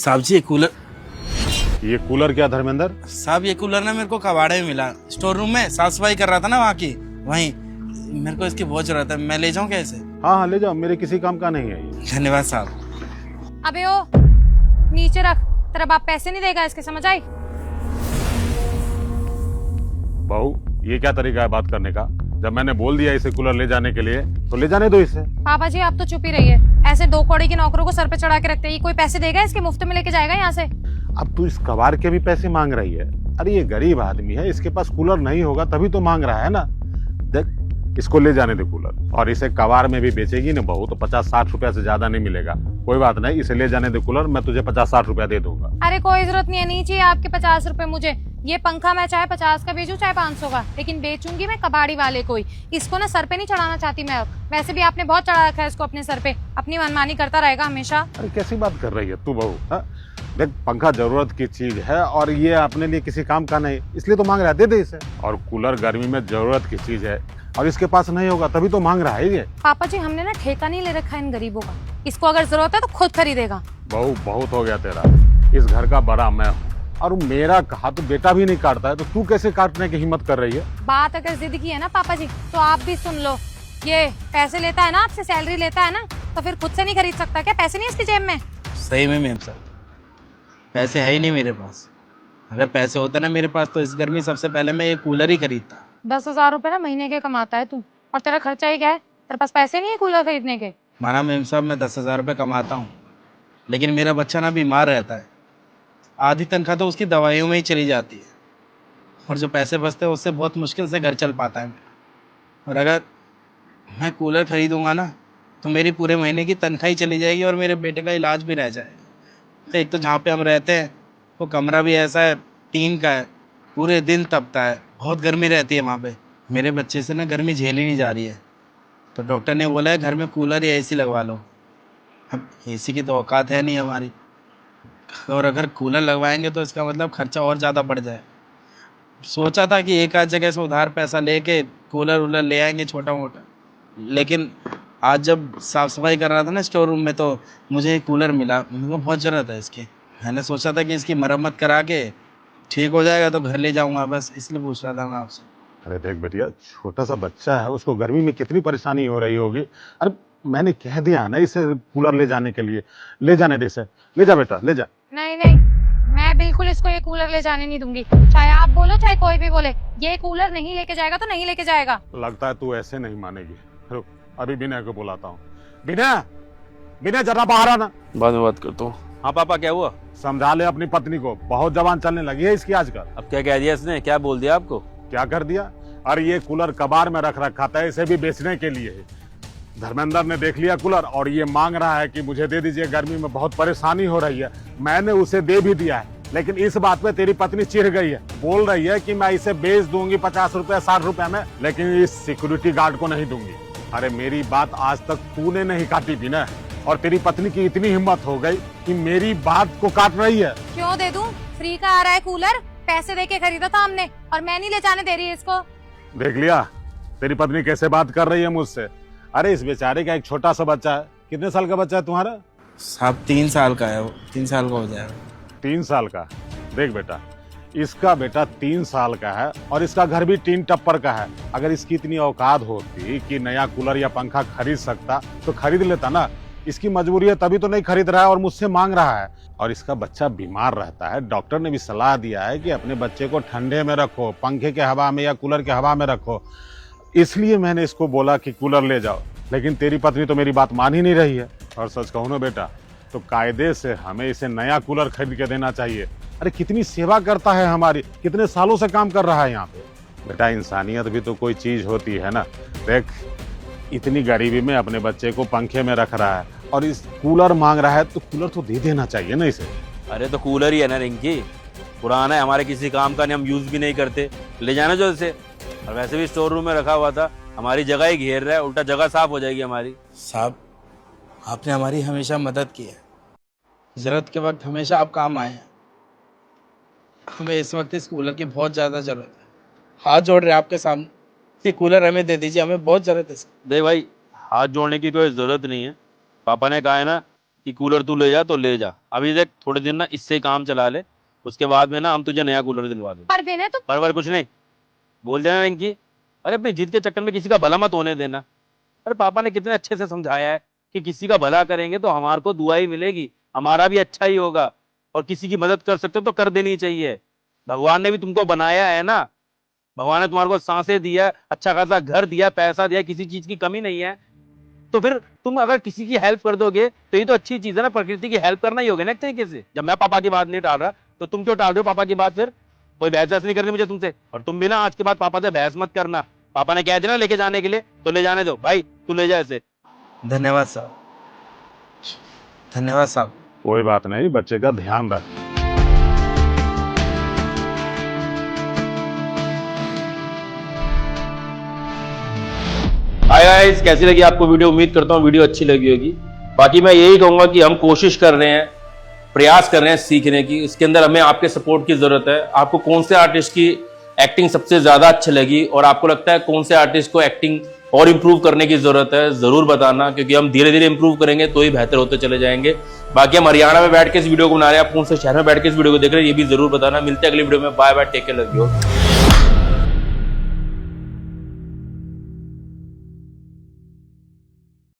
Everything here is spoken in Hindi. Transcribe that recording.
साहब जी ये कूलर क्या धर्मेंद्र? साहब ये कूलर ना मेरे को कबाड़े में मिला, स्टोर रूम में साफ सफाई कर रहा था ना वहाँ की, वहीं मेरे को इसकी बहुत जरूरत है। मैं ले जाऊँ क्या इसे? हाँ हाँ ले जाओ, मेरे किसी काम का नहीं है ये। धन्यवाद साहब। अबे ओ नीचे रख, तेरा बाप पैसे नहीं देगा इसके, समझ आई? बहू ये क्या तरीका है बात करने का? जब मैंने बोल दिया इसे कूलर ले जाने के लिए तो ले जाने दो इसे। पापा जी आप तो चुप ही रहिए, ऐसे दो कौड़ी के नौकरों को सर पे चढ़ा के रखते हैं। ये कोई पैसे देगा इसके? मुफ्त में लेके जाएगा यहाँ से? अब तू इस कबाड़ के भी पैसे मांग रही है? अरे ये गरीब आदमी है, इसके पास कूलर नहीं होगा तभी तो मांग रहा है ना। देख इसको ले जाने दे कूलर, और इसे कबाड़ में भी बेचेगी ना बहू तो 50-60 रुपया से ज्यादा नहीं मिलेगा। कोई बात नहीं, इसे ले जाने दे कूलर, मैं तुझे 50-60 रुपया दे दूंगा। अरे कोई जरूरत नहीं है, नहीं चाहिए आपके 50 रुपए मुझे। ये पंखा मैं चाहे 50 का बेचूं चाहे 500 का, लेकिन बेचूंगी मैं कबाड़ी वाले को ही। इसको ना सर पे नहीं चढ़ाना चाहती मैं अब। वैसे भी आपने बहुत चढ़ा रखा है इसको अपने सर पे, अपनी मनमानी करता रहेगा हमेशा। अरे कैसी बात कर रही है तू बहू? देख पंखा जरूरत की चीज है और ये अपने लिए किसी काम का नहीं, इसलिए तो मांग रहा है, दे दे इसे। और कूलर गर्मी में जरूरत की चीज है और इसके पास नहीं होगा तभी तो मांग रहा है ये। पापा जी हमने ना ठेका नहीं ले रखा है इन गरीबों का, इसको अगर जरूरत है तो खुद खरीदेगा। बहू बहुत हो गया तेरा, इस घर का बड़ा मैं हूँ और मेरा कहा तो बेटा भी नहीं काटता है, तो तू कैसे काटने की हिम्मत कर रही है? बात अगर जिद की है ना पापा जी तो आप भी सुन लो। ये पैसे लेता है ना आपसे, सैलरी लेता है ना, तो फिर खुद से नहीं खरीद सकता क्या? पैसे नहीं इसकी जेब में? सही में मैम साहब, पैसे है ही नहीं मेरे पास। अगर पैसे होते ना मेरे पास तो इस गर्मी सबसे पहले मैं ये कूलर ही खरीदता। 10,000 रुपए ना महीने के कमाता है तू, और तेरा खर्चा ही क्या है? तेरे पास पैसे नहीं है कूलर खरीदने के? माना मैम साहब मैं 10,000 रुपये कमाता हूँ, लेकिन मेरा बच्चा ना बीमार रहता है, आधी तनख्वाह तो उसकी दवाइयों में ही चली जाती है, और जो पैसे बचते हैं उससे बहुत मुश्किल से घर चल पाता है। और अगर मैं कूलर खरीदूंगा ना तो मेरी पूरे महीने की तनख्वाह ही चली जाएगी और मेरे बेटे का इलाज भी रह जाएगा। तो एक तो जहाँ पे हम रहते हैं वो कमरा भी ऐसा है, टीन का है, पूरे दिन तपता है, बहुत गर्मी रहती है वहाँ पे। मेरे बच्चे से ना गर्मी झेली नहीं जा रही है, तो डॉक्टर ने बोला है घर में कूलर या एसी लगवा लो। अब एसी की तो औकात है नहीं हमारी, और अगर कूलर लगवाएंगे तो इसका मतलब खर्चा और ज़्यादा बढ़ जाए। सोचा था कि एक आध जगह से उधार पैसा लेके कूलर वूलर ले आएंगे छोटा मोटा, लेकिन आज जब साफ़ सफाई कर रहा था ना स्टोर रूम में तो मुझे एक कूलर मिला। मुझे बहुत ज़रूरत है इसकी। मैंने सोचा था कि इसकी मरम्मत करा के ठीक हो जाएगा तो घर ले जाऊँगा, बस इसलिए पूछ रहा था मैं आपसे। अरे देख बेटिया, छोटा सा बच्चा है, उसको गर्मी में कितनी परेशानी हो रही होगी। अरे मैंने कह दिया ना इसे कूलर ले जाने के लिए, ले जाने दे इसे। ले जा बेटा ले जा। नहीं नहीं, मैं बिल्कुल इसको ये कूलर ले जाने नहीं दूंगी, चाहे आप बोलो चाहे कोई भी बोले। ये कूलर नहीं लेके जाएगा तो नहीं लेके जाएगा। लगता है तू ऐसे नहीं मानेगी। रुक अभी विनय को बुलाता हूँ। विनय, विनय जरा बाहर आना। बाद में बात करता हूँ। हाँ पापा क्या हुआ? समझा ले अपनी पत्नी को, बहुत जबान चलने लगी है इसकी आजकल। अब क्या कह दिया इसने? क्या बोल दिया आपको? क्या कर दिया? अरे ये कूलर कबाड़ में रख रखा था, इसे भी बेचने के लिए है। धर्मेंद्र ने देख लिया कूलर और ये मांग रहा है कि मुझे दे दीजिए, गर्मी में बहुत परेशानी हो रही है। मैंने उसे दे भी दिया है, लेकिन इस बात पे तेरी पत्नी चिढ़ गई है, बोल रही है कि मैं इसे बेच दूंगी 50 रुपया 60 रुपया में, लेकिन इस सिक्योरिटी गार्ड को नहीं दूंगी। अरे मेरी बात आज तक तूने नहीं काटी भी ना, और तेरी पत्नी की इतनी हिम्मत हो गई कि मेरी बात को काट रही है। क्यों दे दूं? फ्री का आ रहा है कूलर, पैसे दे के खरीदा था हमने, और मैं नहीं ले जाने दे रही इसको। देख लिया तेरी पत्नी कैसे बात कर रही है मुझसे। अरे इस बेचारे का एक छोटा सा बच्चा है। कितने साल का बच्चा है तुम्हारा? साहब 3 साल का है वो, 3 साल का हो जाएगा। 3 साल का? देख बेटा, इसका बेटा 3 साल का है और इसका घर भी टीन टप्पर का है। अगर इसकी इतनी औकात होती कि नया कूलर या पंखा खरीद सकता तो खरीद लेता ना। इसकी मजबूरी है तभी तो नहीं खरीद रहा है और मुझसे मांग रहा है। और इसका बच्चा बीमार रहता है, डॉक्टर ने भी सलाह दिया है कि अपने बच्चे को ठंडे में रखो, पंखे के हवा में या कूलर के हवा में रखो। इसलिए मैंने इसको बोला कि कूलर ले जाओ, लेकिन तेरी पत्नी तो मेरी बात मान ही नहीं रही है। और सच कहूँ ना बेटा, तो कायदे से हमें इसे नया कूलर खरीद के देना चाहिए। अरे कितनी सेवा करता है हमारी, कितने सालों से काम कर रहा है यहाँ पे। बेटा इंसानियत भी तो कोई चीज होती है ना। देख इतनी गरीबी में अपने बच्चे को पंखे में रख रहा है और इस कूलर मांग रहा है, तो कूलर तो दे देना चाहिए ना इसे। अरे तो कूलर ही है ना रिंकी, पुराना है, हमारे किसी काम का नहीं, हम यूज भी नहीं करते, ले जाना जो इसे। और वैसे भी स्टोर रूम में रखा हुआ था, हमारी जगह ही घेर रहा है, उल्टा जगह साफ हो जाएगी हमारी। साहब आपने हमारी हमेशा मदद की है, ज़रूरत के वक्त हमेशा आप काम आए हैं। हमें इस वक्त इस कूलर की बहुत ज़्यादा ज़रूरत है, हाथ जोड़ रहे हैं आपके सामने, ये कूलर हमें दे दीजिए, हमें बहुत ज़रूरत है। देख भाई, हाथ जोड़ने की कोई ज़रूरत नहीं है। पापा ने कहा है ना कि कूलर तू ले जा तो ले जा, अभी देख थोड़े दिन ना इससे काम चला ले, उसके बाद में ना हम तुझे नया कूलर दिलवा देंगे। पर देने तो पर कुछ नहीं बोल देना रिंकी। अरे अपनी जिद के चक्कर में किसी का भला मत होने देना। अरे पापा ने कितने अच्छे से समझाया है कि किसी का भला करेंगे तो हमारे को दुआ ही मिलेगी, हमारा भी अच्छा ही होगा, और किसी की मदद कर सकते हो तो कर देनी चाहिए। भगवान ने भी तुमको बनाया है ना, भगवान ने तुम्हारे को सांसें दिया, अच्छा खासा घर दिया, पैसा दिया, किसी चीज की कमी नहीं है। तो फिर तुम अगर किसी की हेल्प कर दोगे तो ये तो अच्छी चीज है ना, प्रकृति की हेल्प करना ही होगा ना एक तरीके से। जब मैं पापा की बात नहीं टाल रहा तो तुम क्यों टाल रहे हो पापा की बात? फिर कोई बहस नहीं करनी मुझे तुमसे, और तुम भी ना आज के बाद पापा से बहस मत करना। पापा ने कह दिया ना लेके जाने के लिए तो ले जाने दो भाई, तू ले जा इसे। धन्यवाद साहब, धन्यवाद साहब। कोई बात नहीं, बच्चे का ध्यान रख। हाय गाइस, कैसी लगी आपको वीडियो? उम्मीद करता हूँ वीडियो अच्छी लगी होगी। बाकी मैं यही कहूंगा कि हम कोशिश कर रहे हैं, प्रयास कर रहे हैं सीखने की, इसके अंदर हमें आपके सपोर्ट की जरूरत है। आपको कौन से आर्टिस्ट की एक्टिंग सबसे ज्यादा अच्छी लगी और आपको लगता है कौन से आर्टिस्ट को एक्टिंग और इम्प्रूव करने की जरूरत है, जरूर बताना, क्योंकि हम धीरे धीरे इम्प्रूव करेंगे तो ही बेहतर होते चले जाएंगे। बाकी हम हरियाणा में बैठ के इस वीडियो को बना रहे हैं, आप कौन से शहर में बैठ के इस वीडियो को देख रहे हैं ये भी जरूर बताना। मिलते हैं अगली वीडियो में, bye bye, take care, love you.